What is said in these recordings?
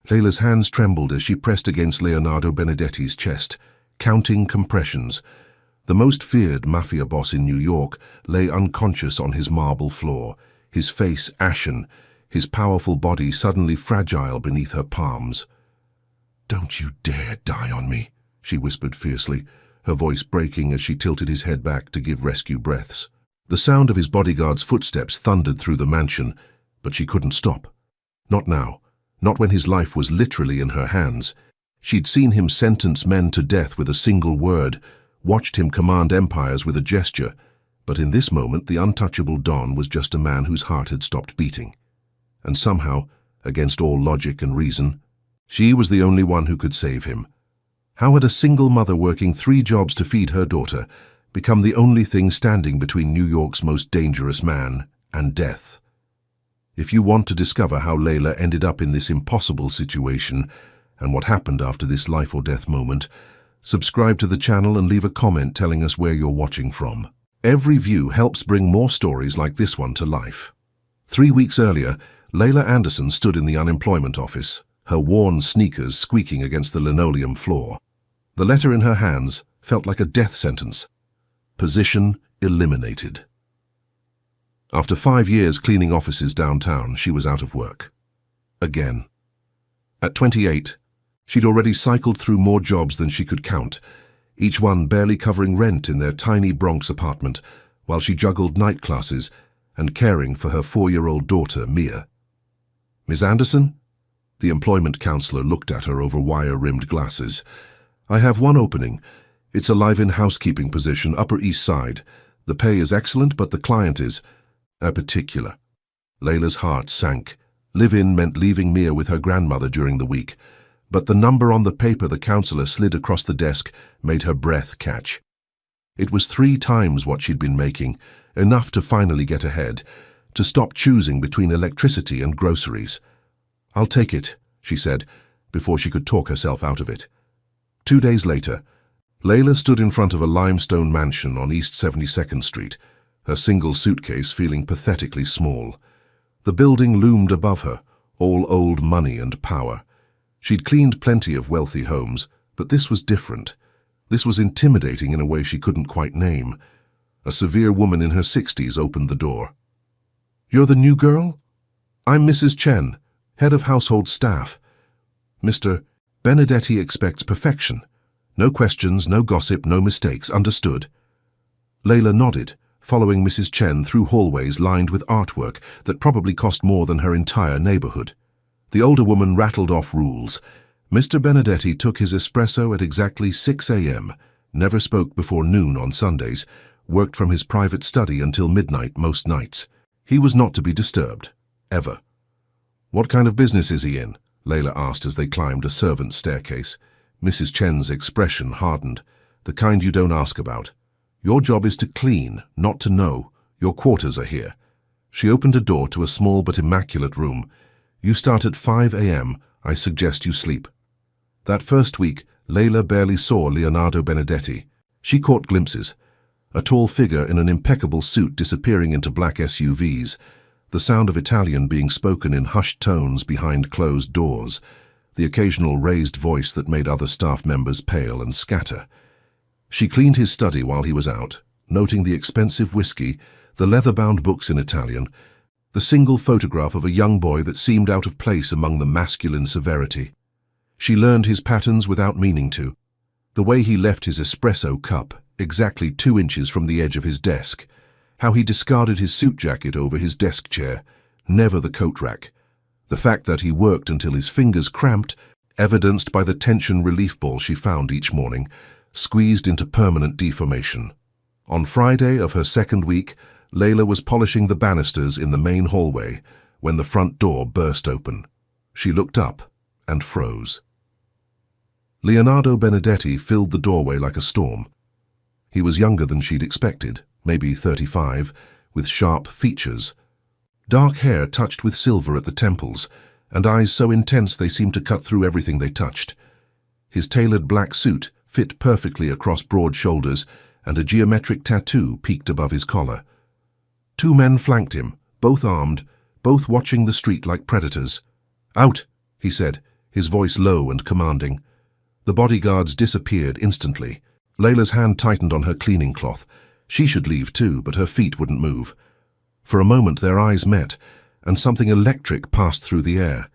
Layla's hands trembled as she pressed against Leonardo Benedetti's chest, counting compressions. The most feared Mafia boss in New York lay unconscious on his marble floor, his face ashen, his powerful body suddenly fragile beneath her palms. "Don't you dare die on me," she whispered fiercely, her voice breaking as she tilted his head back to give rescue breaths. The sound of his bodyguard's footsteps thundered through the mansion, but she couldn't stop. Not now. Not when his life was literally in her hands. She'd seen him sentence men to death with a single word, watched him command empires with a gesture, but in this moment the untouchable Don was just a man whose heart had stopped beating. And somehow, against all logic and reason, she was the only one who could save him. How had a single mother working 3 jobs to feed her daughter become the only thing standing between New York's most dangerous man and death? If you want to discover how Layla ended up in this impossible situation and what happened after this life-or-death moment, subscribe to the channel and leave a comment telling us where you're watching from. Every view helps bring more stories like this one to life. 3 weeks earlier, Layla Anderson stood in the unemployment office, her worn sneakers squeaking against the linoleum floor. The letter in her hands felt like a death sentence. Position eliminated. After 5 years cleaning offices downtown, she was out of work. Again. At 28, she'd already cycled through more jobs than she could count, each one barely covering rent in their tiny Bronx apartment, while she juggled night classes and caring for her 4-year-old daughter, Mia. "Miss Anderson?" The employment counselor looked at her over wire-rimmed glasses. "I have one opening. It's a live-in housekeeping position, Upper East Side. The pay is excellent, but the client is particular." Layla's heart sank. Live-in meant leaving Mia with her grandmother during the week, but the number on the paper the counselor slid across the desk made her breath catch. It was 3 times what she'd been making, enough to finally get ahead, to stop choosing between electricity and groceries. "I'll take it," she said, before she could talk herself out of it. 2 days later, Layla stood in front of a limestone mansion on East 72nd Street, her single suitcase feeling pathetically small. The building loomed above her, all old money and power. She'd cleaned plenty of wealthy homes, but this was different. This was intimidating in a way she couldn't quite name. A severe woman in her 60s opened the door. "You're the new girl? I'm Mrs. Chen, head of household staff. Mr. Benedetti expects perfection. No questions, no gossip, no mistakes, understood?" Layla nodded, following Mrs. Chen through hallways lined with artwork that probably cost more than her entire neighborhood. The older woman rattled off rules. Mr. Benedetti took his espresso at exactly 6 a.m., never spoke before noon on Sundays, worked from his private study until midnight most nights. He was not to be disturbed, ever. "What kind of business is he in?" Layla asked as they climbed a servant's staircase. Mrs. Chen's expression hardened. "The kind you don't ask about. Your job is to clean, not to know. Your quarters are here." She opened a door to a small but immaculate room. "You start at 5 a.m. I suggest you sleep." That first week, Layla barely saw Leonardo Benedetti. She caught glimpses. A tall figure in an impeccable suit disappearing into black SUVs, the sound of Italian being spoken in hushed tones behind closed doors, the occasional raised voice that made other staff members pale and scatter. She cleaned his study while he was out, noting the expensive whiskey, the leather-bound books in Italian, the single photograph of a young boy that seemed out of place among the masculine severity. She learned his patterns without meaning to. The way he left his espresso cup, exactly 2 inches from the edge of his desk. How he discarded his suit jacket over his desk chair, never the coat rack. The fact that he worked until his fingers cramped, evidenced by the tension relief ball she found each morning, squeezed into permanent deformation. On Friday of her 2nd week, Layla was polishing the banisters in the main hallway when the front door burst open. She looked up and froze. Leonardo Benedetti filled the doorway like a storm. He was younger than she'd expected, maybe 35, with sharp features. Dark hair touched with silver at the temples, and eyes so intense they seemed to cut through everything they touched. His tailored black suit fit perfectly across broad shoulders, and a geometric tattoo peeked above his collar. 2 men flanked him, both armed, both watching the street like predators. "Out," he said, his voice low and commanding. The bodyguards disappeared instantly. Layla's hand tightened on her cleaning cloth. She should leave too, but her feet wouldn't move. For a moment their eyes met, and something electric passed through the air.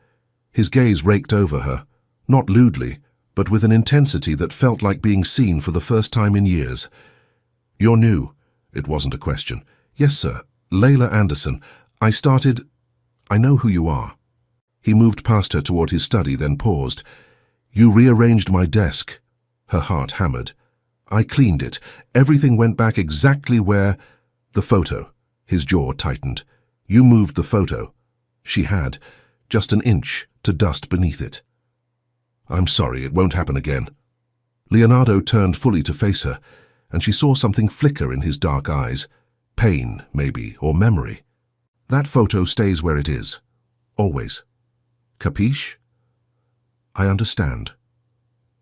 His gaze raked over her, not lewdly, but with an intensity that felt like being seen for the first time in years. "You're new." It wasn't a question. "Yes, sir. Layla Anderson. I know who you are." He moved past her toward his study, then paused. "You rearranged my desk." Her heart hammered. "I cleaned it. Everything went back exactly where—" "The photo." His jaw tightened. "You moved the photo." She had, just an inch to dust beneath it. "I'm sorry, it won't happen again." Leonardo turned fully to face her, and she saw something flicker in his dark eyes. Pain, maybe, or memory. "That photo stays where it is. Always. Capiche?" "I understand."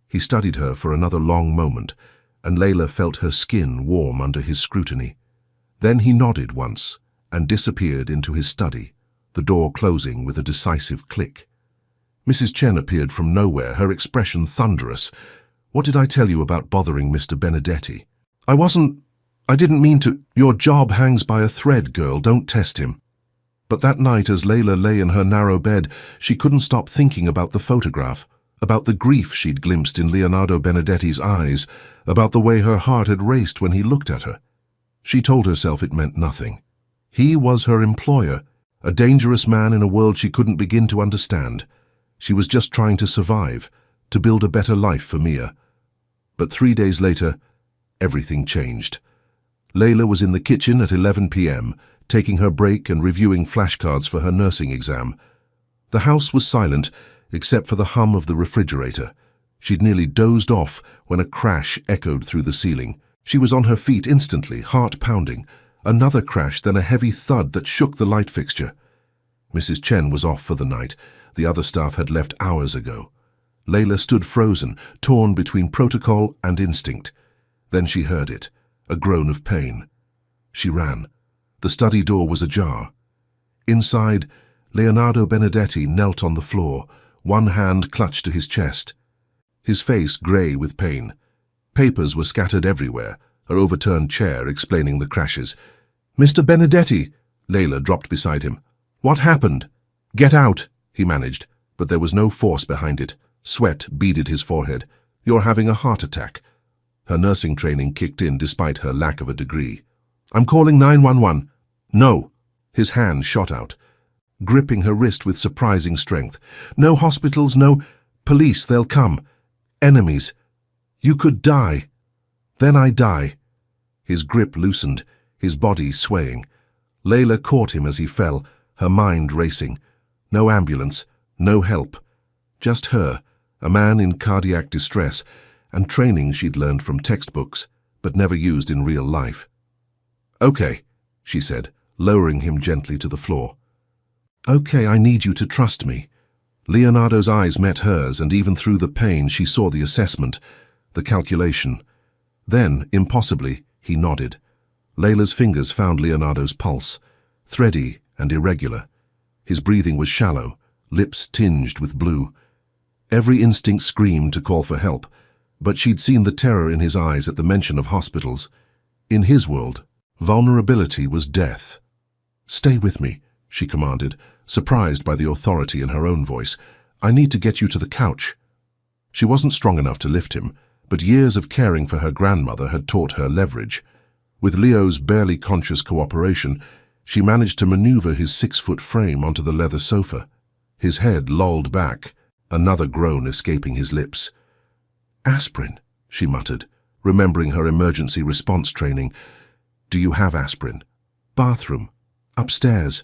He studied her for another long moment, and Layla felt her skin warm under his scrutiny. Then he nodded once and disappeared into his study, the door closing with a decisive click. Mrs. Chen appeared from nowhere, her expression thunderous. "What did I tell you about bothering Mr. Benedetti?" I didn't mean to. Your job hangs by a thread, girl, don't test him." But that night, as Layla lay in her narrow bed, she couldn't stop thinking about the photograph, about the grief she'd glimpsed in Leonardo Benedetti's eyes, about the way her heart had raced when he looked at her. She told herself it meant nothing. He was her employer, a dangerous man in a world she couldn't begin to understand. She was just trying to survive, to build a better life for Mia. But 3 days later, everything changed. Layla was in the kitchen at 11 p.m., taking her break and reviewing flashcards for her nursing exam. The house was silent, except for the hum of the refrigerator. She'd nearly dozed off when a crash echoed through the ceiling. She was on her feet instantly, heart pounding. Another crash, then a heavy thud that shook the light fixture. Mrs. Chen was off for the night. The other staff had left hours ago. Layla stood frozen, torn between protocol and instinct. Then she heard it, a groan of pain. She ran. The study door was ajar. Inside, Leonardo Benedetti knelt on the floor, one hand clutched to his chest. His face grey with pain. Papers were scattered everywhere, her overturned chair explaining the crashes. "Mr. Benedetti!" Layla dropped beside him. "What happened?" "Get out," he managed, but there was no force behind it. Sweat beaded his forehead. "You're having a heart attack." Her nursing training kicked in despite her lack of a degree. "I'm calling 911. "No." His hand shot out, gripping her wrist with surprising strength. "No hospitals, no police, they'll come. Enemies. You could die. Then I die." His grip loosened, his body swaying. Layla caught him as he fell, her mind racing. No ambulance, no help. Just her, a man in cardiac distress, and training she'd learned from textbooks, but never used in real life. "Okay," she said, lowering him gently to the floor. "Okay, I need you to trust me." Leonardo's eyes met hers, and even through the pain she saw the assessment, the calculation. Then, impossibly, he nodded. Layla's fingers found Leonardo's pulse, thready and irregular. His breathing was shallow, lips tinged with blue. Every instinct screamed to call for help, but she'd seen the terror in his eyes at the mention of hospitals. In his world, vulnerability was death. "Stay with me," she commanded, surprised by the authority in her own voice. "I need to get you to the couch." She wasn't strong enough to lift him, but years of caring for her grandmother had taught her leverage. With Leo's barely conscious cooperation, she managed to maneuver his 6-foot frame onto the leather sofa. His head lolled back, another groan escaping his lips. "Aspirin," she muttered, remembering her emergency response training. "Do you have aspirin?" "Bathroom. Upstairs."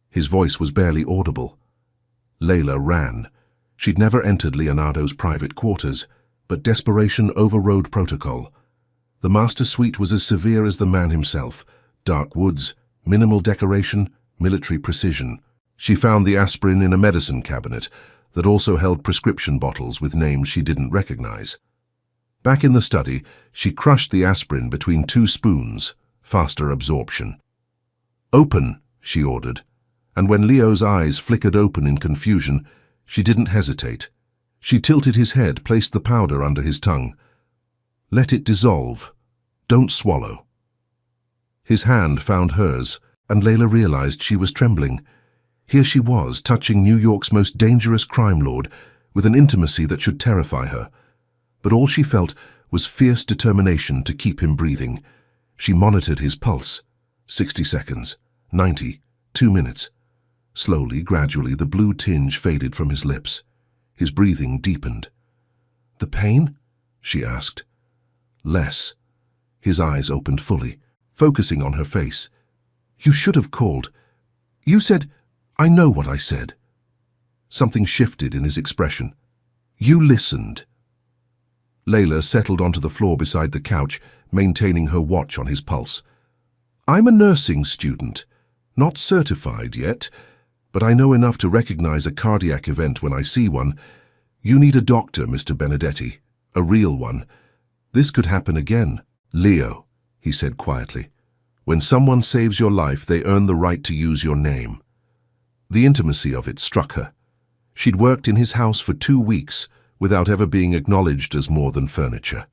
His voice was barely audible. Layla ran. She'd never entered Leonardo's private quarters, but desperation overrode protocol. The master suite was as severe as the man himself. Dark woods, minimal decoration, military precision. She found the aspirin in a medicine cabinet that also held prescription bottles with names she didn't recognize. Back in the study, she crushed the aspirin between 2 spoons, faster absorption. "Open," she ordered, and when Leo's eyes flickered open in confusion, She didn't hesitate. She tilted his head, placed the powder under his tongue. Let it dissolve. Don't swallow. His hand found hers, and Layla realized she was trembling. Here she was, touching New York's most dangerous crime lord, with an intimacy that should terrify her. But all she felt was fierce determination to keep him breathing. She monitored his pulse. 60 seconds, 90, 2 minutes. Slowly, gradually, the blue tinge faded from his lips. His breathing deepened. "The pain?" she asked. "Less." His eyes opened fully, focusing on her face. "You should have called. You said, I know what I said." Something shifted in his expression. "You listened." Layla settled onto the floor beside the couch, maintaining her watch on his pulse. "I'm a nursing student. Not certified yet, but I know enough to recognize a cardiac event when I see one. You need a doctor, Mr. Benedetti, a real one. This could happen again." "Leo," he said quietly, "when someone saves your life, they earn the right to use your name." The intimacy of it struck her. She'd worked in his house for 2 weeks without ever being acknowledged as more than furniture.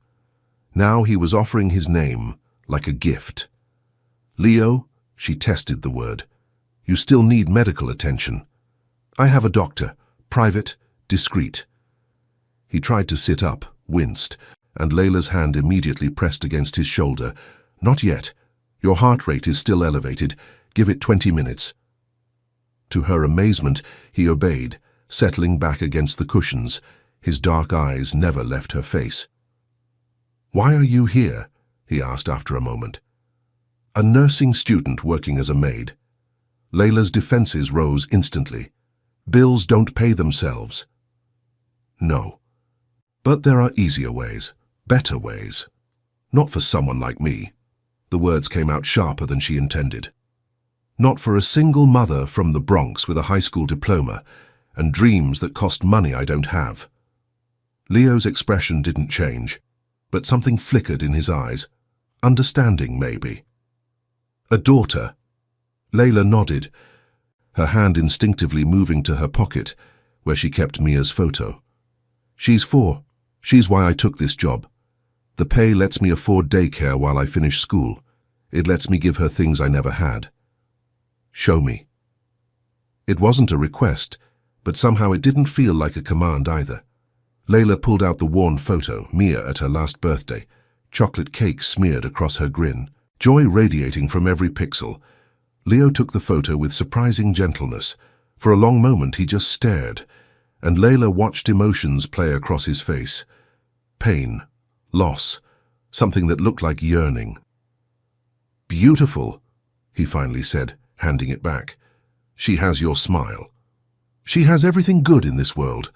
Now he was offering his name like a gift. "Leo," she tested the word, "you still need medical attention. I have a doctor, private, discreet." He tried to sit up, winced, and Layla's hand immediately pressed against his shoulder. "Not yet. Your heart rate is still elevated. Give it 20 minutes. To her amazement, he obeyed, settling back against the cushions. His dark eyes never left her face. "Why are you here?" he asked after a moment. "A nursing student working as a maid." Layla's defenses rose instantly. "Bills don't pay themselves." "No. But there are easier ways, better ways. Not for someone like me." The words came out sharper than she intended. "Not for a single mother from the Bronx with a high school diploma and dreams that cost money I don't have." Leo's expression didn't change, but something flickered in his eyes. Understanding, maybe. "A daughter." Layla nodded, her hand instinctively moving to her pocket, where she kept Mia's photo. "She's 4. She's why I took this job. The pay lets me afford daycare while I finish school. It lets me give her things I never had." "Show me." It wasn't a request, but somehow it didn't feel like a command either. Layla pulled out the worn photo, Mia at her last birthday, chocolate cake smeared across her grin, joy radiating from every pixel. Leo took the photo with surprising gentleness. For a long moment he just stared, and Layla watched emotions play across his face. Pain, loss, something that looked like yearning. "Beautiful," he finally said, handing it back. "She has your smile. She has everything good in this world."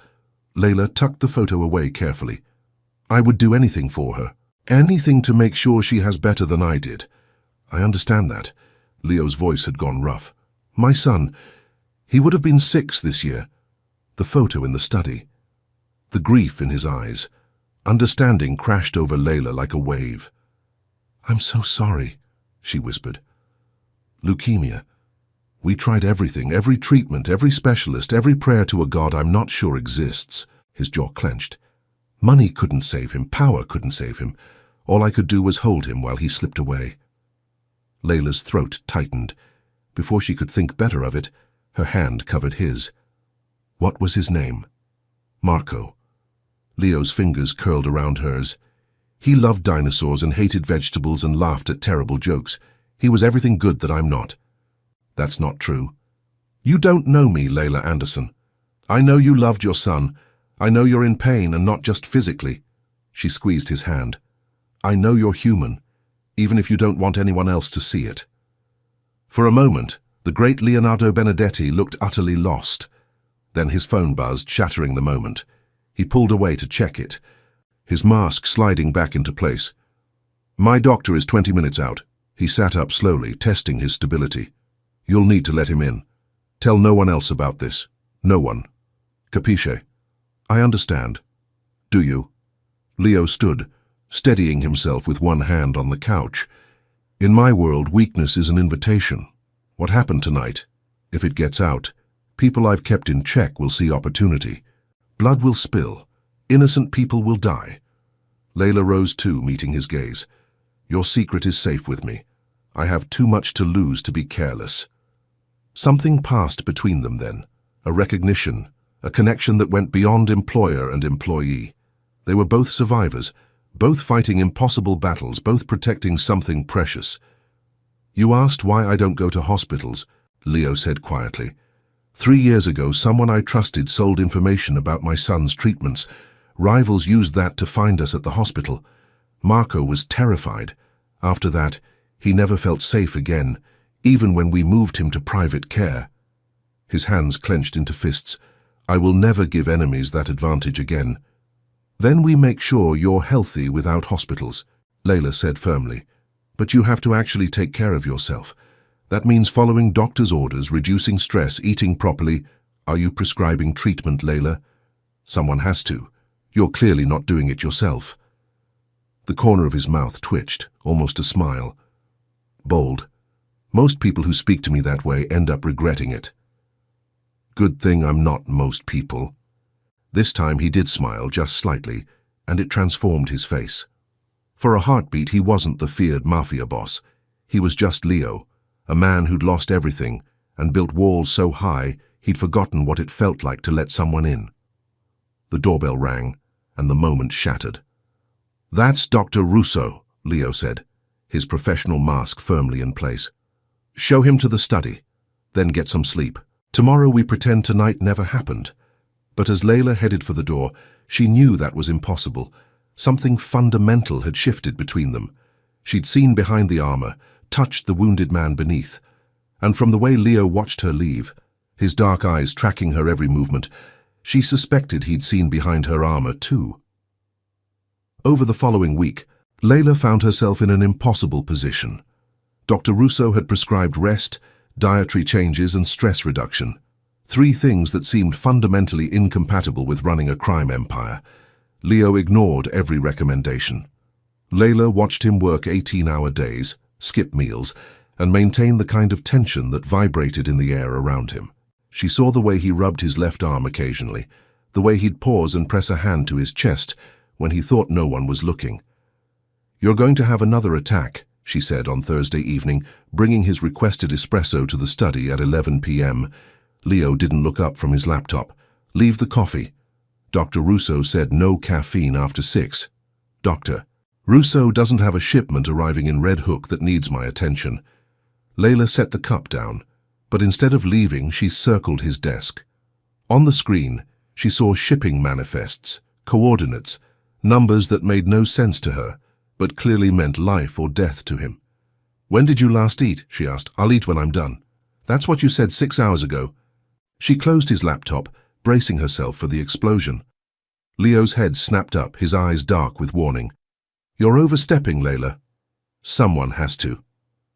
Layla tucked the photo away carefully. "I would do anything for her. Anything to make sure she has better than I did." "I understand that." Leo's voice had gone rough. "My son, he would have been 6 this year." The photo in the study. The grief in his eyes. Understanding crashed over Layla like a wave. "I'm so sorry," she whispered. "Leukemia. We tried everything, every treatment, every specialist, every prayer to a God I'm not sure exists." His jaw clenched. "Money couldn't save him, power couldn't save him. All I could do was hold him while he slipped away." Layla's throat tightened. Before she could think better of it, her hand covered his. "What was his name?" "Marco." Leo's fingers curled around hers. "He loved dinosaurs and hated vegetables and laughed at terrible jokes. He was everything good that I'm not." "That's not true." "You don't know me, Layla Anderson. I know you loved your son. I know you're in pain and not just physically." She squeezed his hand. "I know you're human, even if you don't want anyone else to see it." For a moment, the great Leonardo Benedetti looked utterly lost. Then his phone buzzed, shattering the moment. He pulled away to check it, his mask sliding back into place. "My doctor is 20 minutes out." He sat up slowly, testing his stability. "You'll need to let him in. Tell no one else about this. No one. Capisce?" "I understand." "Do you?" Leo stood, steadying himself with one hand on the couch. "In my world, weakness is an invitation. What happened tonight? If it gets out, People I've kept in check will see opportunity. Blood will spill. Innocent people will die. Layla rose too, meeting his gaze. Your secret is safe with me. I have too much to lose to be careless. Something passed between them then. A recognition, a connection that went beyond employer and employee. They were both survivors, both fighting impossible battles, both protecting something precious. You asked why I don't go to hospitals, Leo said quietly. 3 years ago, someone I trusted sold information about my son's treatments. Rivals used that to find us at the hospital. Marco was terrified. After that, he never felt safe again, even when we moved him to private care. His hands clenched into fists. I will never give enemies that advantage again. Then we make sure you're healthy without hospitals, Layla said firmly. But you have to actually take care of yourself. That means following doctor's orders, reducing stress, eating properly. Are you prescribing treatment, Layla? Someone has to. You're clearly not doing it yourself. The corner of his mouth twitched, almost a smile. Bold. Most people who speak to me that way end up regretting it. Good thing I'm not most people. This time he did smile, just slightly, and it transformed his face. For a heartbeat, he wasn't the feared Mafia boss. He was just Leo, a man who'd lost everything and built walls so high he'd forgotten what it felt like to let someone in. The doorbell rang, and the moment shattered. That's Dr. Russo, Leo said, his professional mask firmly in place. Show him to the study, then get some sleep. Tomorrow we pretend tonight never happened. But as Layla headed for the door, she knew that was impossible. Something fundamental had shifted between them. She'd seen behind the armor, touched the wounded man beneath. And from the way Leo watched her leave, his dark eyes tracking her every movement, she suspected he'd seen behind her armor too. Over the following week, Layla found herself in an impossible position. Dr. Russo had prescribed rest, dietary changes, and stress reduction. 3 things that seemed fundamentally incompatible with running a crime empire. Leo ignored every recommendation. Layla watched him work 18-hour days, skip meals, and maintain the kind of tension that vibrated in the air around him. She saw the way he rubbed his left arm occasionally, the way he'd pause and press a hand to his chest when he thought no one was looking. You're going to have another attack, she said on Thursday evening, bringing his requested espresso to the study at 11 p.m. Leo didn't look up from his laptop. Leave the coffee. Dr. Russo said no caffeine after 6. Doctor, Russo doesn't have a shipment arriving in Red Hook that needs my attention. Layla set the cup down, but instead of leaving, she circled his desk. On the screen, she saw shipping manifests, coordinates, numbers that made no sense to her, but clearly meant life or death to him. When did you last eat? She asked. I'll eat when I'm done. That's what you said 6 hours ago. She closed his laptop, bracing herself for the explosion. Leo's head snapped up, his eyes dark with warning. You're overstepping, Layla. Someone has to.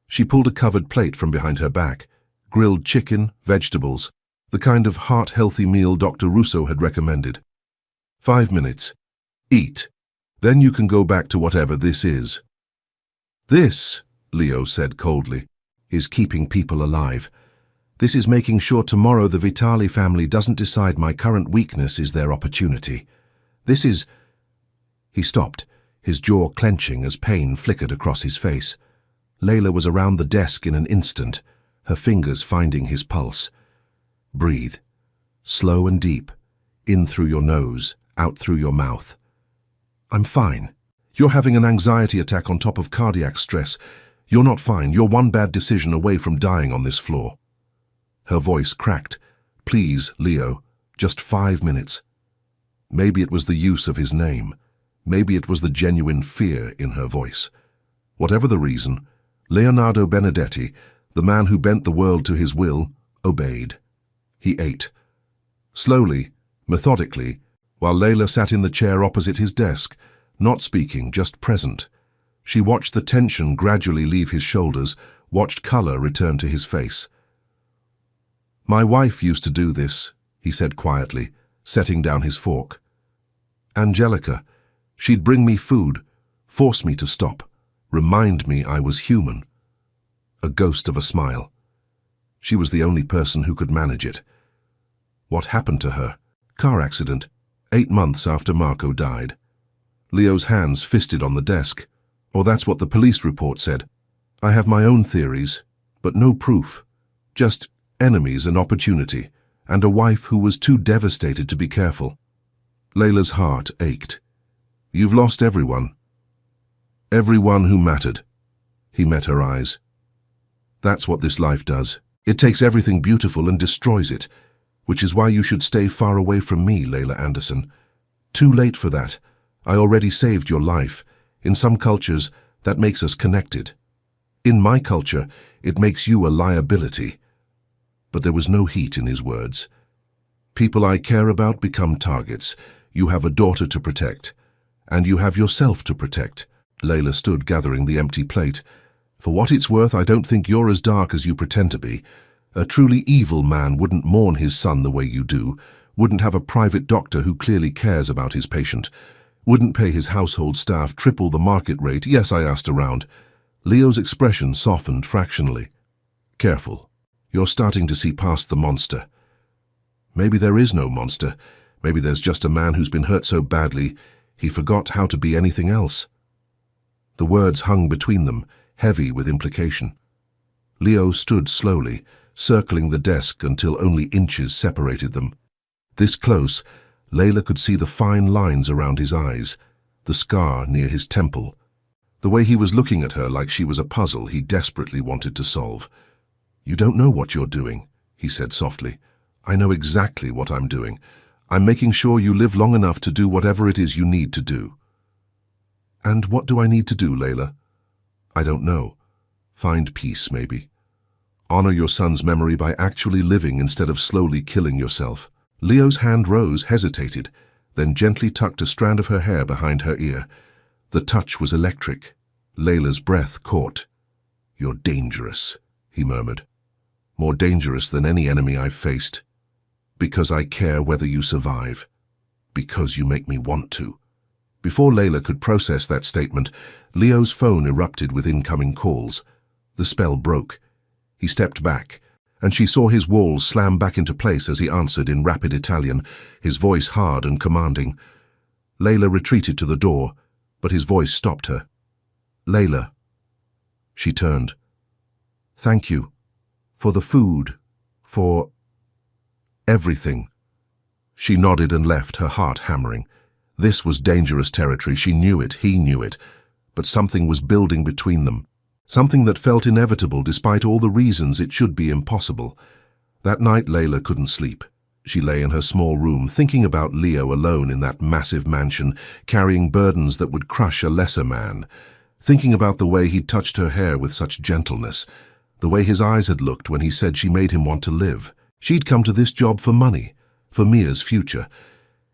She pulled a covered plate from behind her back. Grilled chicken, vegetables, the kind of heart-healthy meal Dr. Russo had recommended. 5 minutes. Eat. Then you can go back to whatever this is. This, Leo said coldly, is keeping people alive. This is making sure tomorrow the Vitali family doesn't decide my current weakness is their opportunity. This is... He stopped, his jaw clenching as pain flickered across his face. Layla was around the desk in an instant, her fingers finding his pulse. Breathe. Slow and deep. In through your nose, out through your mouth. I'm fine. You're having an anxiety attack on top of cardiac stress. You're not fine. You're one bad decision away from dying on this floor. Her voice cracked. Please, Leo, just 5 minutes. Maybe it was the use of his name. Maybe it was the genuine fear in her voice. Whatever the reason, Leonardo Benedetti, the man who bent the world to his will, obeyed. He ate. Slowly, methodically, while Layla sat in the chair opposite his desk, not speaking, just present. She watched the tension gradually leave his shoulders, watched color return to his face. My wife used to do this, he said quietly, setting down his fork. Angelica, she'd bring me food, force me to stop, remind me I was human. A ghost of a smile. She was the only person who could manage it. What happened to her? Car accident, 8 months after Marco died. Leo's hands fisted on the desk. Or that's what the police report said. I have my own theories, but no proof. Just enemies and opportunity, and a wife who was too devastated to be careful. Layla's heart ached. You've lost everyone. Everyone who mattered. He met her eyes. That's what this life does. It takes everything beautiful and destroys it, which is why you should stay far away from me, Layla Anderson. Too late for that. I already saved your life. In some cultures, that makes us connected. In my culture, it makes you a liability. But there was no heat in his words. People I care about become targets. You have a daughter to protect. And you have yourself to protect. Layla stood gathering the empty plate. For what it's worth, I don't think you're as dark as you pretend to be. A truly evil man wouldn't mourn his son the way you do, wouldn't have a private doctor who clearly cares about his patient, wouldn't pay his household staff triple the market rate. Yes, I asked around. Leo's expression softened fractionally. Careful. You're starting to see past the monster. Maybe there is no monster. Maybe there's just a man who's been hurt so badly, he forgot how to be anything else. The words hung between them, heavy with implication. Leo stood slowly, circling the desk until only inches separated them. This close, Layla could see the fine lines around his eyes, the scar near his temple. The way he was looking at her like she was a puzzle he desperately wanted to solve. You don't know what you're doing, he said softly. I know exactly what I'm doing. I'm making sure you live long enough to do whatever it is you need to do. And what do I need to do, Layla? I don't know. Find peace, maybe. Honor your son's memory by actually living instead of slowly killing yourself. Leo's hand rose, hesitated, then gently tucked a strand of her hair behind her ear. The touch was electric. Layla's breath caught. You're dangerous, he murmured. More dangerous than any enemy I've faced. Because I care whether you survive. Because you make me want to. Before Layla could process that statement, Leo's phone erupted with incoming calls. The spell broke. He stepped back, and she saw his walls slam back into place as he answered in rapid Italian, his voice hard and commanding. Layla retreated to the door, but his voice stopped her. Layla. She turned. Thank you. For the food. For everything. She nodded and left, her heart hammering. This was dangerous territory. She knew it, he knew it. But something was building between them. Something that felt inevitable despite all the reasons it should be impossible. That night Layla couldn't sleep. She lay in her small room, thinking about Leo alone in that massive mansion, carrying burdens that would crush a lesser man. Thinking about the way he'd touched her hair with such gentleness, the way his eyes had looked when he said she made him want to live. She'd come to this job for money, for Mia's future.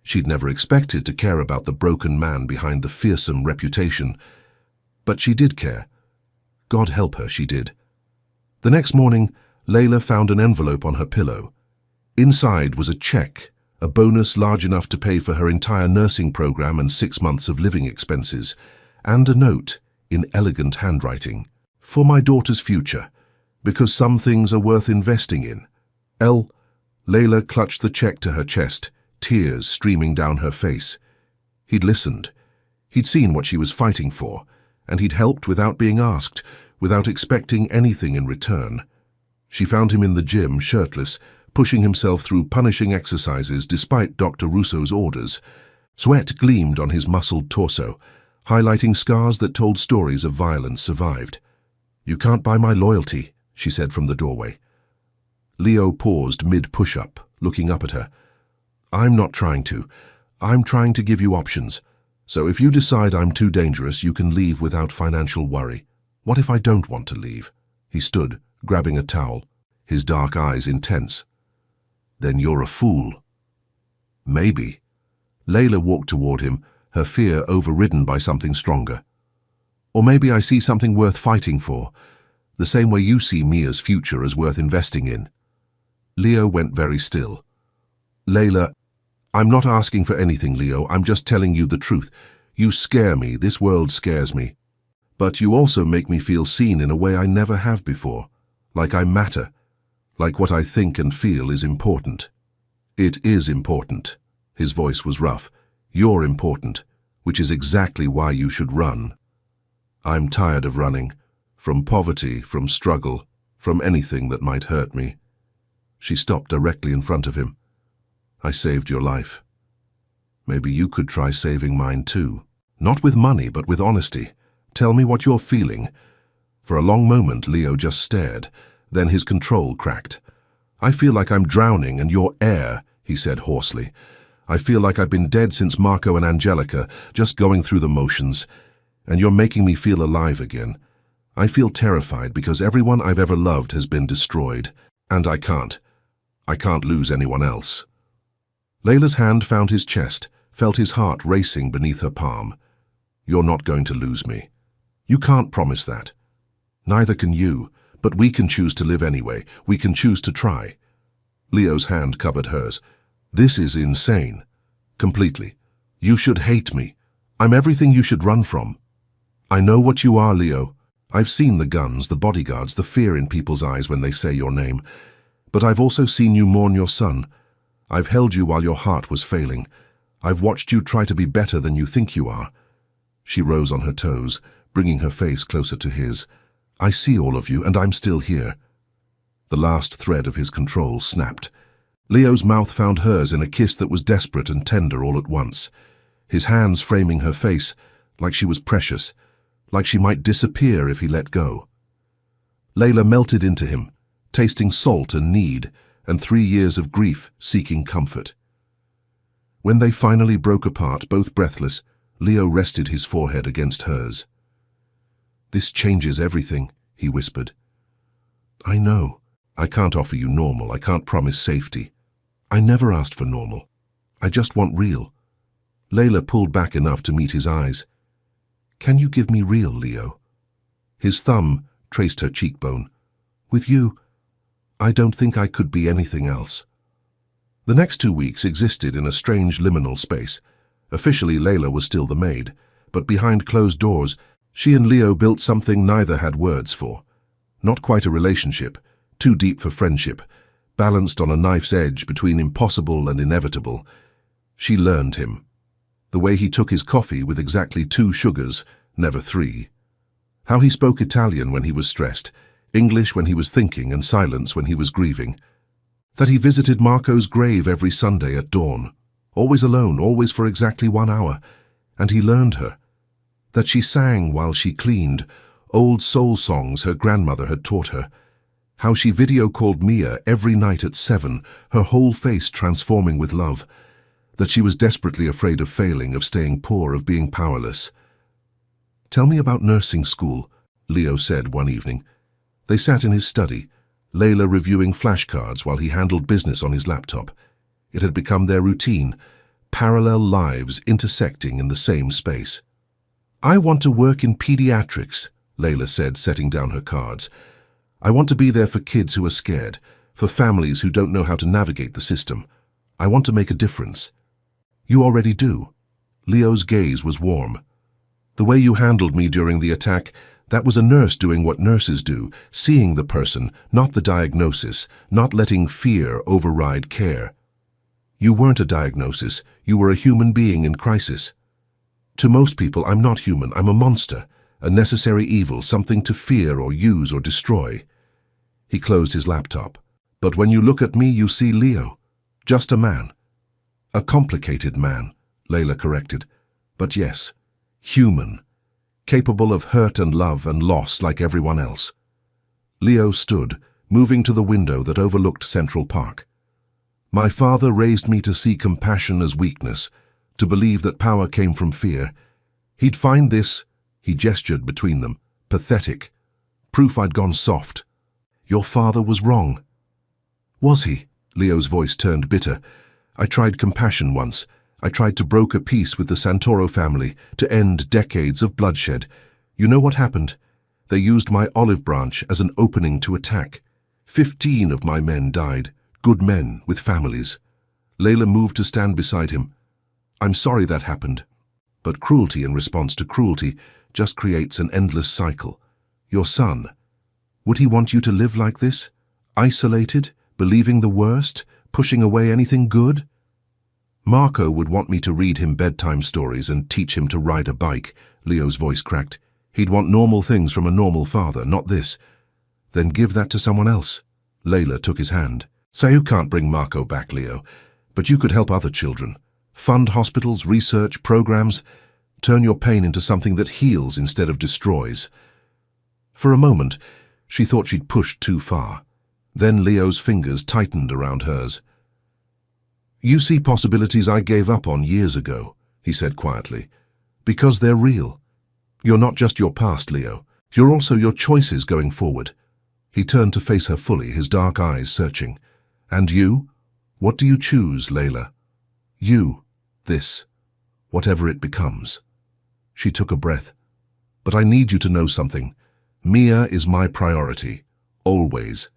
She'd never expected to care about the broken man behind the fearsome reputation. But she did care. God help her, she did. The next morning, Layla found an envelope on her pillow. Inside was a check, a bonus large enough to pay for her entire nursing program and 6 months of living expenses, and a note, in elegant handwriting. For my daughter's future, because some things are worth investing in. Layla clutched the check to her chest, tears streaming down her face. He'd listened. He'd seen what she was fighting for, and he'd helped without being asked, without expecting anything in return. She found him in the gym, shirtless, pushing himself through punishing exercises despite Dr. Russo's orders. Sweat gleamed on his muscled torso, highlighting scars that told stories of violence survived. You can't buy my loyalty, she said from the doorway. Leo paused mid-push-up, looking up at her. I'm not trying to. I'm trying to give you options. So if you decide I'm too dangerous, you can leave without financial worry. What if I don't want to leave? He stood, grabbing a towel, his dark eyes intense. Then you're a fool. Maybe. Layla walked toward him, her fear overridden by something stronger. Or maybe I see something worth fighting for, the same way you see Mia's future as worth investing in. Leo went very still. Layla, I'm not asking for anything, Leo. I'm just telling you the truth. You scare me. This world scares me. But you also make me feel seen in a way I never have before. Like I matter. Like what I think and feel is important. It is important. His voice was rough. You're important, which is exactly why you should run. I'm tired of running. From poverty, from struggle, from anything that might hurt me. She stopped directly in front of him. I saved your life. Maybe you could try saving mine too. Not with money, but with honesty. Tell me what you're feeling. For a long moment, Leo just stared. Then his control cracked. I feel like I'm drowning and you're air, he said hoarsely. I feel like I've been dead since Marco and Angelica, just going through the motions. And you're making me feel alive again. I feel terrified because everyone I've ever loved has been destroyed. And I can't lose anyone else. Layla's hand found his chest, felt his heart racing beneath her palm. You're not going to lose me. You can't promise that. Neither can you, but we can choose to live anyway. We can choose to try. Leo's hand covered hers. This is insane. Completely. You should hate me. I'm everything you should run from. I know what you are, Leo. I've seen the guns, the bodyguards, the fear in people's eyes when they say your name. But I've also seen you mourn your son. I've held you while your heart was failing. I've watched you try to be better than you think you are. She rose on her toes, bringing her face closer to his. I see all of you, and I'm still here. The last thread of his control snapped. Leo's mouth found hers in a kiss that was desperate and tender all at once. His hands framing her face, like she was precious, like she might disappear if he let go. Layla melted into him, tasting salt and need, and 3 years of grief seeking comfort. When they finally broke apart, both breathless, Leo rested his forehead against hers. This changes everything, he whispered. I know. I can't offer you normal. I can't promise safety. I never asked for normal. I just want real. Layla pulled back enough to meet his eyes. Can you give me real, Leo? His thumb traced her cheekbone. With you, I don't think I could be anything else. The next 2 weeks existed in a strange liminal space. Officially, Layla was still the maid, but behind closed doors, she and Leo built something neither had words for. Not quite a relationship, too deep for friendship, balanced on a knife's edge between impossible and inevitable. She learned him. The way he took his coffee with exactly 2 sugars, never 3. How he spoke Italian when he was stressed, English when he was thinking, and silence when he was grieving. That he visited Marco's grave every Sunday at dawn, always alone, always for exactly 1 hour, and he learned her. That she sang while she cleaned, old soul songs her grandmother had taught her. How she video-called Mia every night at 7, her whole face transforming with love. That she was desperately afraid of failing, of staying poor, of being powerless. Tell me about nursing school, Leo said one evening. They sat in his study, Layla reviewing flashcards while he handled business on his laptop. It had become their routine, parallel lives intersecting in the same space. I want to work in pediatrics, Layla said, setting down her cards. I want to be there for kids who are scared, for families who don't know how to navigate the system. I want to make a difference. You already do. Leo's gaze was warm. The way you handled me during the attack, that was a nurse doing what nurses do, seeing the person, not the diagnosis, not letting fear override care. You weren't a diagnosis, you were a human being in crisis. To most people, I'm not human, I'm a monster, a necessary evil, something to fear or use or destroy. He closed his laptop. But when you look at me, you see Leo. Just a man. A complicated man, Layla corrected. But yes, human. Capable of hurt and love and loss like everyone else. Leo stood, moving to the window that overlooked Central Park. My father raised me to see compassion as weakness, to believe that power came from fear. He'd find this, he gestured between them, pathetic. Proof I'd gone soft. Your father was wrong. Was he? Leo's voice turned bitter. I tried compassion once. I tried to broker peace with the Santoro family, to end decades of bloodshed. You know what happened? They used my olive branch as an opening to attack. 15 of my men died, good men with families. Layla moved to stand beside him. I'm sorry that happened. But cruelty in response to cruelty just creates an endless cycle. Your son, would he want you to live like this? Isolated, believing the worst, pushing away anything good? Marco would want me to read him bedtime stories and teach him to ride a bike, Leo's voice cracked. He'd want normal things from a normal father, not this. Then give that to someone else. Layla took his hand. So you can't bring Marco back, Leo, but you could help other children. Fund hospitals, research, programs. Turn your pain into something that heals instead of destroys. For a moment, she thought she'd pushed too far. Then Leo's fingers tightened around hers. You see possibilities I gave up on years ago, he said quietly, because they're real. You're not just your past, Leo. You're also your choices going forward. He turned to face her fully, his dark eyes searching. And you? What do you choose, Layla? You, this, whatever it becomes. She took a breath. But I need you to know something. Mia is my priority, always.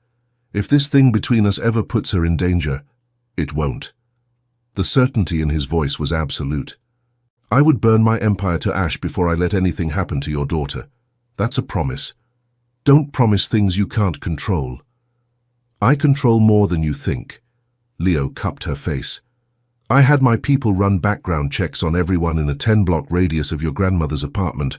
If this thing between us ever puts her in danger, it won't. The certainty in his voice was absolute. I would burn my empire to ash before I let anything happen to your daughter. That's a promise. Don't promise things you can't control. I control more than you think. Leo cupped her face. I had my people run background checks on everyone in a 10-block radius of your grandmother's apartment.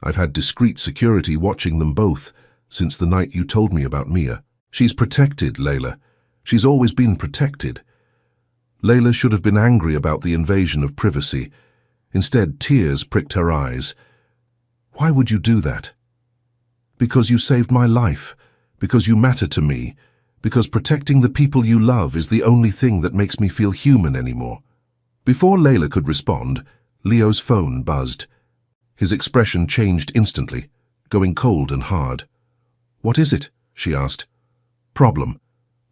I've had discreet security watching them both since the night you told me about Mia. She's protected, Layla. She's always been protected. Layla should have been angry about the invasion of privacy. Instead, tears pricked her eyes. Why would you do that? Because you saved my life, because you matter to me, because protecting the people you love is the only thing that makes me feel human anymore. Before Layla could respond, Leo's phone buzzed. His expression changed instantly, going cold and hard. What is it? She asked. Problem.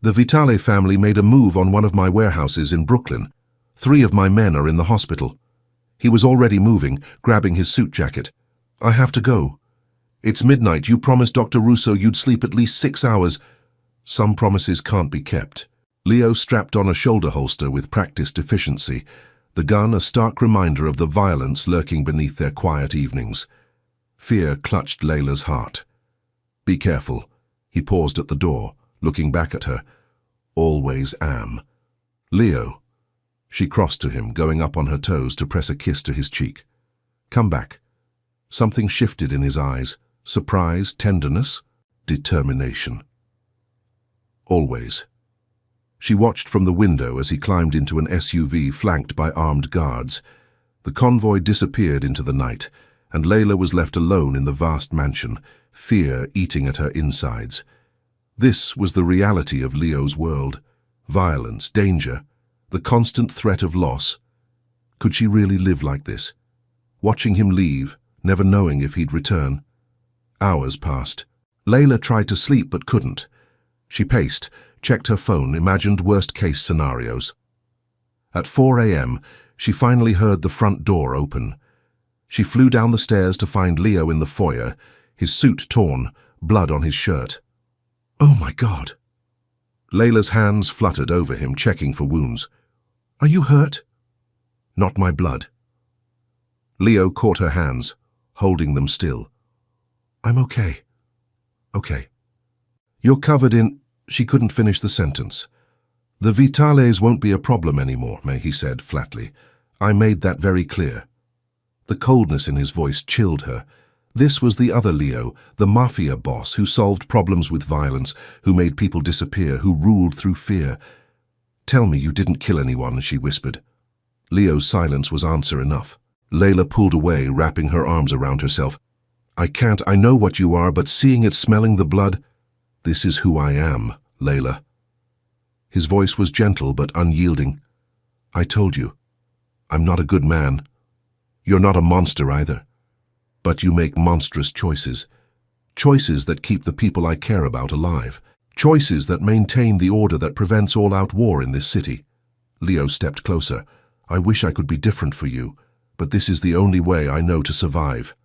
The Vitale family made a move on one of my warehouses in Brooklyn. 3 of my men are in the hospital. He was already moving, grabbing his suit jacket. I have to go. It's midnight. You promised Dr. Russo you'd sleep at least 6 hours. Some promises can't be kept. Leo strapped on a shoulder holster with practiced efficiency, the gun a stark reminder of the violence lurking beneath their quiet evenings. Fear clutched Layla's heart. Be careful. He paused at the door, looking back at her. Always am. Leo. She crossed to him, going up on her toes to press a kiss to his cheek. Come back. Something shifted in his eyes. Surprise, tenderness, determination. Always. She watched from the window as he climbed into an SUV flanked by armed guards. The convoy disappeared into the night, and Layla was left alone in the vast mansion, fear eating at her insides. This was the reality of Leo's world. Violence, danger, the constant threat of loss. Could she really live like this? Watching him leave, never knowing if he'd return. Hours passed. Layla tried to sleep but couldn't. She paced, checked her phone, imagined worst-case scenarios. At 4 a.m., she finally heard the front door open. She flew down the stairs to find Leo in the foyer, his suit torn, blood on his shirt. Oh my God! Layla's hands fluttered over him, checking for wounds. Are you hurt? Not my blood. Leo caught her hands, holding them still. I'm okay. Okay. You're covered in... She couldn't finish the sentence. The Vitales won't be a problem anymore, he said flatly. I made that very clear. The coldness in his voice chilled her. This was the other Leo, the Mafia boss who solved problems with violence, who made people disappear, who ruled through fear. Tell me you didn't kill anyone, she whispered. Leo's silence was answer enough. Layla pulled away, wrapping her arms around herself. I can't, I know what you are, but seeing it, smelling the blood... This is who I am, Layla. His voice was gentle but unyielding. I told you, I'm not a good man. You're not a monster either. But you make monstrous choices. Choices that keep the people I care about alive. Choices that maintain the order that prevents all-out war in this city. Leo stepped closer. I wish I could be different for you, but this is the only way I know to survive.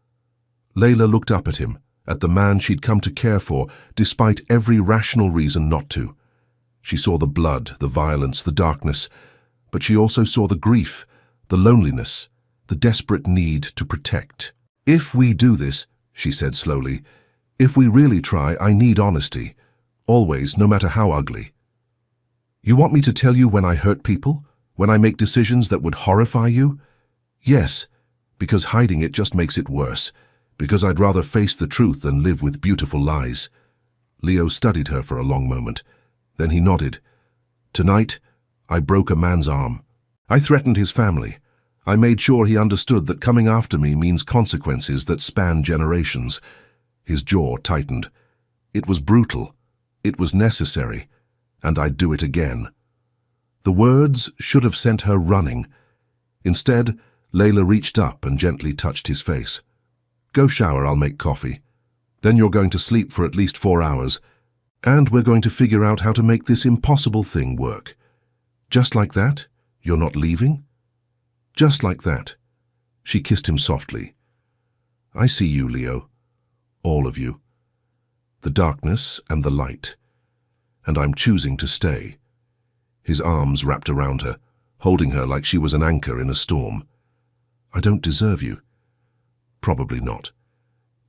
Layla looked up at him, at the man she'd come to care for, despite every rational reason not to. She saw the blood, the violence, the darkness, but she also saw the grief, the loneliness, the desperate need to protect. If we do this, she said slowly, if we really try, I need honesty. Always, no matter how ugly. You want me to tell you when I hurt people? When I make decisions that would horrify you? Yes, because hiding it just makes it worse. Because I'd rather face the truth than live with beautiful lies. Leo studied her for a long moment. Then he nodded. Tonight, I broke a man's arm. I threatened his family. I made sure he understood that coming after me means consequences that span generations. His jaw tightened. It was brutal. It was necessary. And I'd do it again. The words should have sent her running. Instead, Layla reached up and gently touched his face. Go shower, I'll make coffee. Then you're going to sleep for at least 4 hours. And we're going to figure out how to make this impossible thing work. Just like that? You're not leaving? Just like that. She kissed him softly. I see you, Leo. All of you. The darkness and the light. And I'm choosing to stay. His arms wrapped around her, holding her like she was an anchor in a storm. I don't deserve you. Probably not.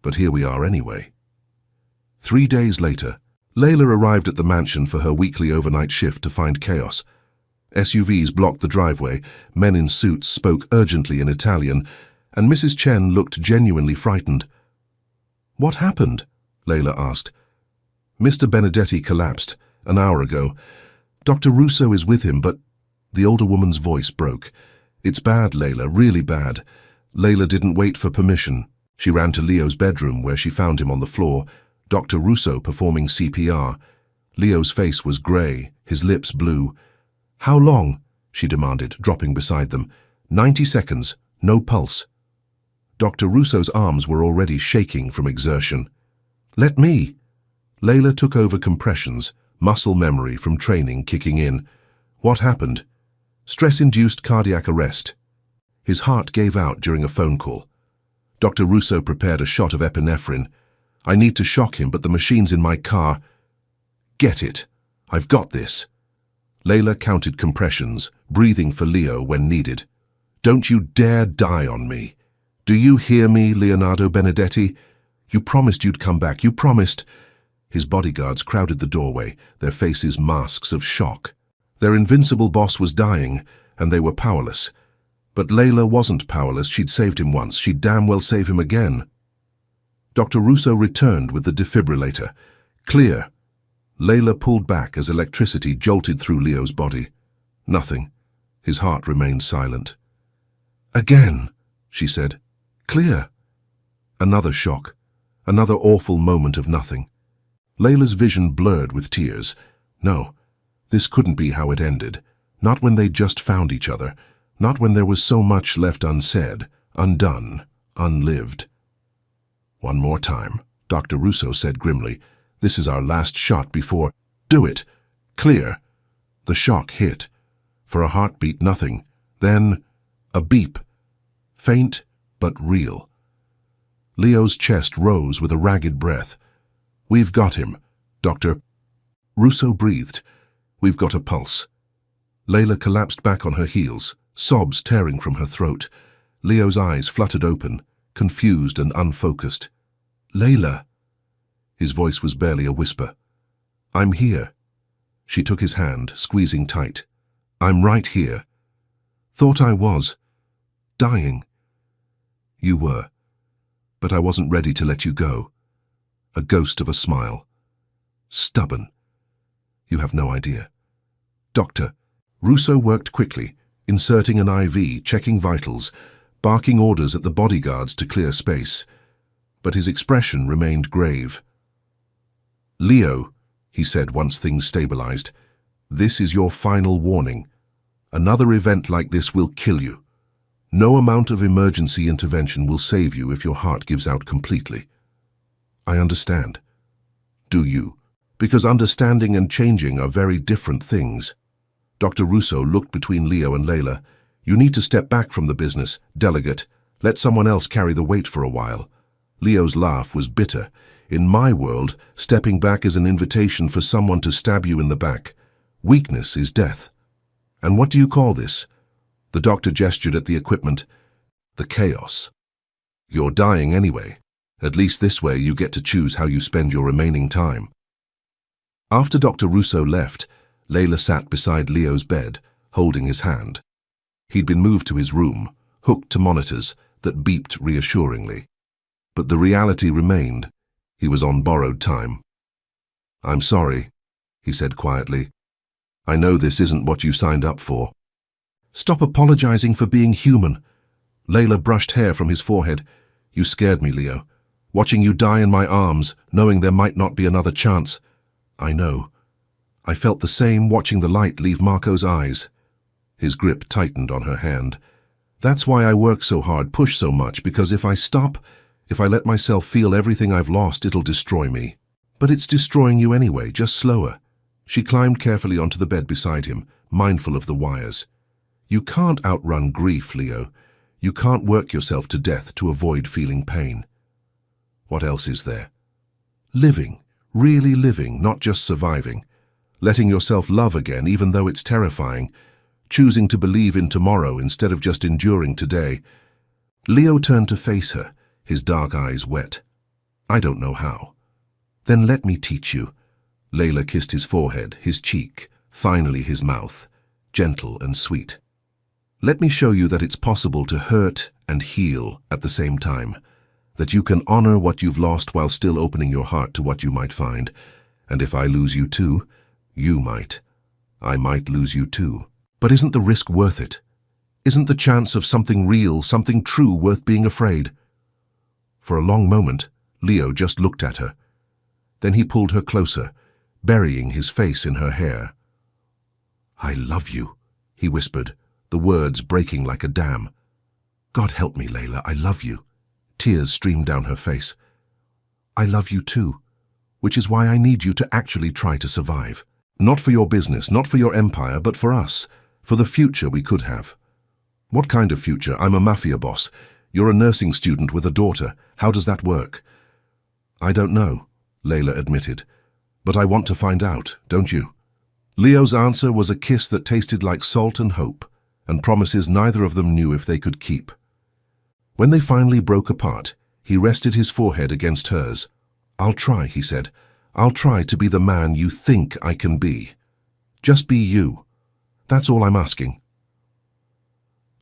But here we are anyway. 3 days later, Layla arrived at the mansion for her weekly overnight shift to find chaos. SUVs blocked the driveway, men in suits spoke urgently in Italian, and Mrs. Chen looked genuinely frightened. What happened? Layla asked. Mr. Benedetti collapsed an hour ago. Dr. Russo is with him, but the older woman's voice broke. It's bad, Layla, really bad. Layla didn't wait for permission. She ran to Leo's bedroom where she found him on the floor, Dr. Russo performing CPR. Leo's face was grey, his lips blue. How long? She demanded, dropping beside them. 90 seconds, no pulse. Dr. Russo's arms were already shaking from exertion. Let me. Layla took over compressions, muscle memory from training kicking in. What happened? Stress-induced cardiac arrest. His heart gave out during a phone call. Dr. Russo prepared a shot of epinephrine. I need to shock him, but the machine's in my car. Get it. I've got this. Layla counted compressions, breathing for Leo when needed. Don't you dare die on me. Do you hear me, Leonardo Benedetti? You promised you'd come back. You promised. His bodyguards crowded the doorway, their faces masks of shock. Their invincible boss was dying, and they were powerless. But Layla wasn't powerless. She'd saved him once. She'd damn well save him again. Dr. Russo returned with the defibrillator. Clear. Layla pulled back as electricity jolted through Leo's body. Nothing. His heart remained silent. Again, she said. Clear. Another shock. Another awful moment of nothing. Layla's vision blurred with tears. No, this couldn't be how it ended. Not when they'd just found each other. Not when there was so much left unsaid, undone, unlived. One more time, Dr. Russo said grimly. This is our last shot before... Do it. Clear. The shock hit. For a heartbeat, nothing. Then, a beep. Faint, but real. Leo's chest rose with a ragged breath. We've got him, Dr. Russo breathed. We've got a pulse. Layla collapsed back on her heels, sobs tearing from her throat. Leo's eyes fluttered open, confused and unfocused. Layla. His voice was barely a whisper. I'm here. She took his hand, squeezing tight. I'm right here. Thought I was. Dying. You were. But I wasn't ready to let you go. A ghost of a smile. Stubborn. You have no idea. Doctor. Russo worked quickly, inserting an IV, checking vitals, barking orders at the bodyguards to clear space. But his expression remained grave. Leo, he said once things stabilized, this is your final warning. Another event like this will kill you. No amount of emergency intervention will save you if your heart gives out completely. I understand. Do you? Because understanding and changing are very different things. Dr. Russo looked between Leo and Layla. You need to step back from the business, delegate. Let someone else carry the weight for a while. Leo's laugh was bitter. In my world, stepping back is an invitation for someone to stab you in the back. Weakness is death. And what do you call this? The doctor gestured at the equipment. The chaos. You're dying anyway. At least this way you get to choose how you spend your remaining time. After Dr. Russo left, Layla sat beside Leo's bed, holding his hand. He'd been moved to his room, hooked to monitors that beeped reassuringly. But the reality remained. He was on borrowed time. "I'm sorry," he said quietly. "I know this isn't what you signed up for." "Stop apologizing for being human." Layla brushed hair from his forehead. "You scared me, Leo. Watching you die in my arms, knowing there might not be another chance." "I know. I felt the same watching the light leave Marco's eyes." His grip tightened on her hand. "That's why I work so hard, push so much, because if I stop, if I let myself feel everything I've lost, it'll destroy me. But it's destroying you anyway, just slower." She climbed carefully onto the bed beside him, mindful of the wires. "You can't outrun grief, Leo. You can't work yourself to death to avoid feeling pain." "What else is there?" "Living, really living, not just surviving. Letting yourself love again, even though it's terrifying. Choosing to believe in tomorrow instead of just enduring today." Leo turned to face her, his dark eyes wet. "I don't know how." "Then let me teach you." Layla kissed his forehead, his cheek, finally his mouth, gentle and sweet. "Let me show you that it's possible to hurt and heal at the same time, that you can honor what you've lost while still opening your heart to what you might find. And if I lose you too, you might. I might lose you too. But isn't the risk worth it? Isn't the chance of something real, something true, worth being afraid?" For a long moment, Leo just looked at her. Then he pulled her closer, burying his face in her hair. "I love you," he whispered, the words breaking like a dam. "God help me, Layla, I love you." Tears streamed down her face. "I love you too, which is why I need you to actually try to survive. Not for your business, not for your empire, but for us, for the future we could have." "What kind of future? I'm a Mafia boss. You're a nursing student with a daughter. How does that work?" "I don't know," Layla admitted. "But I want to find out, don't you?" Leo's answer was a kiss that tasted like salt and hope, and promises neither of them knew if they could keep. When they finally broke apart, he rested his forehead against hers. "I'll try," he said. "I'll try to be the man you think I can be. Just be you. That's all I'm asking."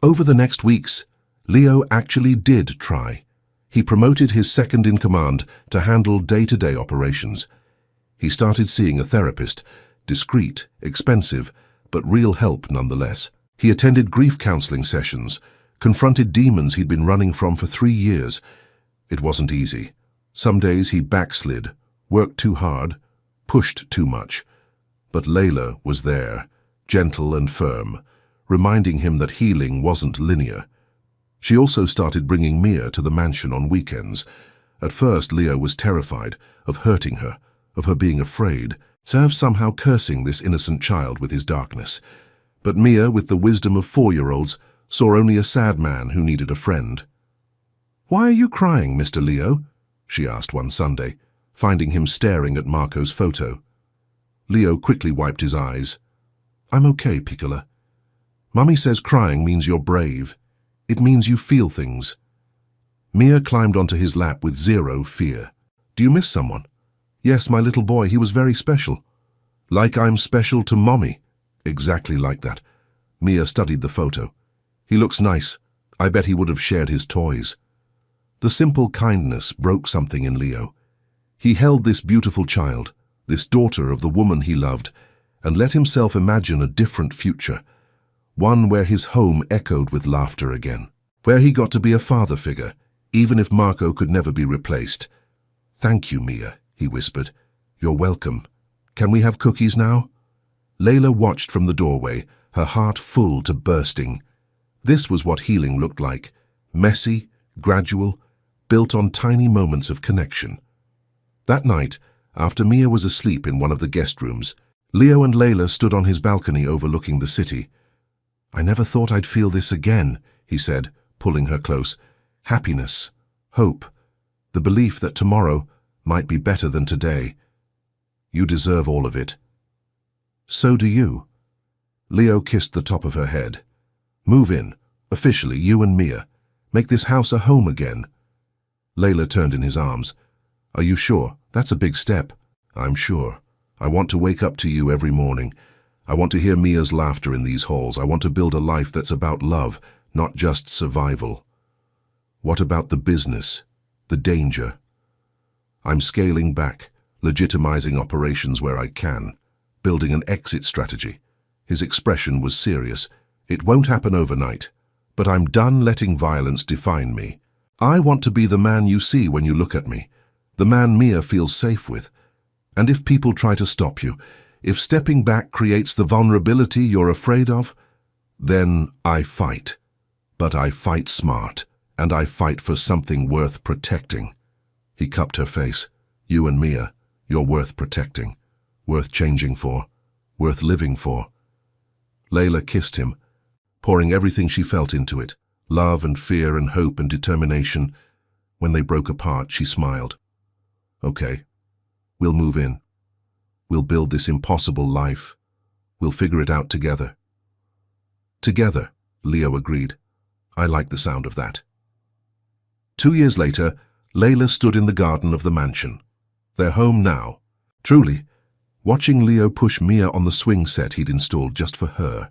Over the next weeks, Leo actually did try. He promoted his second-in-command to handle day-to-day operations. He started seeing a therapist, discreet, expensive, but real help nonetheless. He attended grief counseling sessions, confronted demons he'd been running from for 3 years. It wasn't easy. Some days he backslid, worked too hard, pushed too much. But Layla was there, gentle and firm, reminding him that healing wasn't linear. She also started bringing Mia to the mansion on weekends. At first, Leo was terrified of hurting her, of her being afraid, of somehow cursing this innocent child with his darkness. But Mia, with the wisdom of 4-year-olds, saw only a sad man who needed a friend. "Why are you crying, Mr. Leo?" she asked one Sunday, finding him staring at Marco's photo. Leo quickly wiped his eyes. "I'm okay, Piccola. Mummy says crying means you're brave. It means you feel things." Mia climbed onto his lap with zero fear. "Do you miss someone?" "Yes, my little boy, he was very special." "Like I'm special to Mommy?" "Exactly like that." Mia studied the photo. "He looks nice. I bet he would have shared his toys." The simple kindness broke something in Leo. He held this beautiful child, this daughter of the woman he loved, and let himself imagine a different future, one where his home echoed with laughter again, where he got to be a father figure, even if Marco could never be replaced. "Thank you, Mia," he whispered. "You're welcome. Can we have cookies now?" Layla watched from the doorway, her heart full to bursting. This was what healing looked like, messy, gradual, built on tiny moments of connection. That night, after Mia was asleep in one of the guest rooms, Leo and Layla stood on his balcony overlooking the city. "I never thought I'd feel this again," he said, pulling her close. "Happiness, hope, the belief that tomorrow might be better than today. You deserve all of it." "So do you." Leo kissed the top of her head. "Move in, officially, you and Mia. Make this house a home again." Layla turned in his arms. "Are you sure? That's a big step." "I'm sure. I want to wake up to you every morning. I want to hear Mia's laughter in these halls. I want to build a life that's about love, not just survival. What about the business? The danger? I'm scaling back, legitimizing operations where I can, building an exit strategy. His expression was serious. It won't happen overnight, but I'm done letting violence define me. I want to be the man you see when you look at me, the man Mia feels safe with. And if people try to stop you, if stepping back creates the vulnerability you're afraid of, then I fight. But I fight smart, and I fight for something worth protecting. He cupped her face. You and Mia, you're worth protecting, worth changing for, worth living for. Layla kissed him, pouring everything she felt into it, love and fear and hope and determination. When they broke apart, she smiled. Okay, we'll move in. We'll build this impossible life. We'll figure it out together. Together, Leo agreed. I like the sound of that. 2 years later, Layla stood in the garden of the mansion. Their home now. Truly, watching Leo push Mia on the swing set he'd installed just for her,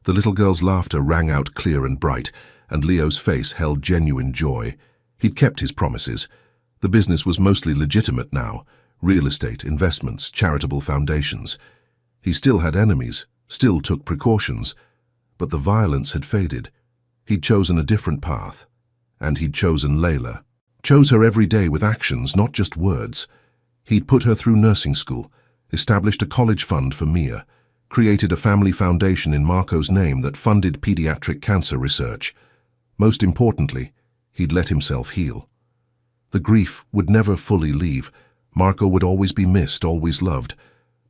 the little girl's laughter rang out clear and bright, and Leo's face held genuine joy. He'd kept his promises. The business was mostly legitimate now. Real estate, investments, charitable foundations. He still had enemies, still took precautions, but the violence had faded. He'd chosen a different path, and he'd chosen Layla. Chose her every day with actions, not just words. He'd put her through nursing school, established a college fund for Mia, created a family foundation in Marco's name that funded pediatric cancer research. Most importantly, he'd let himself heal. The grief would never fully leave. Marco would always be missed, always loved,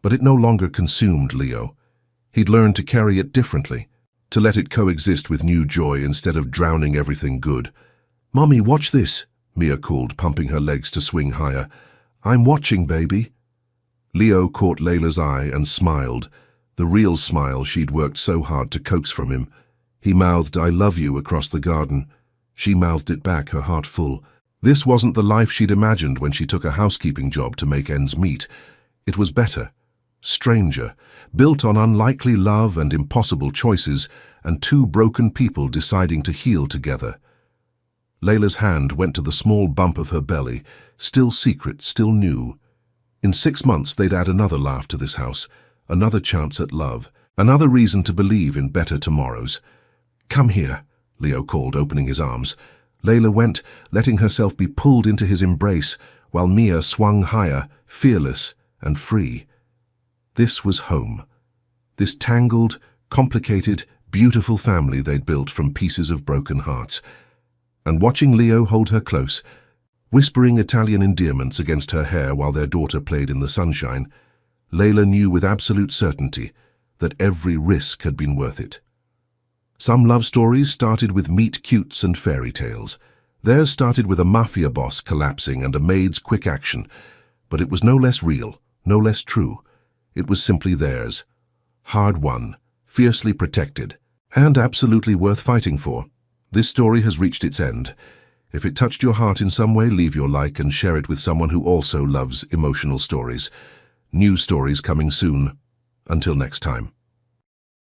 but it no longer consumed Leo. He'd learned to carry it differently, to let it coexist with new joy instead of drowning everything good. "Mommy, watch this," Mia called, pumping her legs to swing higher. "I'm watching, baby." Leo caught Layla's eye and smiled, the real smile she'd worked so hard to coax from him. He mouthed, "I love you," across the garden. She mouthed it back, her heart full. This wasn't the life she'd imagined when she took a housekeeping job to make ends meet. It was better, stranger, built on unlikely love and impossible choices, and two broken people deciding to heal together. Layla's hand went to the small bump of her belly, still secret, still new. In 6 months they'd add another laugh to this house, another chance at love, another reason to believe in better tomorrows. "Come here," Leo called, opening his arms. Layla went, letting herself be pulled into his embrace, while Mia swung higher, fearless and free. This was home. This tangled, complicated, beautiful family they'd built from pieces of broken hearts. And watching Leo hold her close, whispering Italian endearments against her hair while their daughter played in the sunshine, Layla knew with absolute certainty that every risk had been worth it. Some love stories started with meet-cutes and fairy tales. Theirs started with a mafia boss collapsing and a maid's quick action, but it was no less real, no less true. It was simply theirs. Hard-won, fiercely protected, and absolutely worth fighting for. This story has reached its end. If it touched your heart in some way, leave your like and share it with someone who also loves emotional stories. New stories coming soon. Until next time.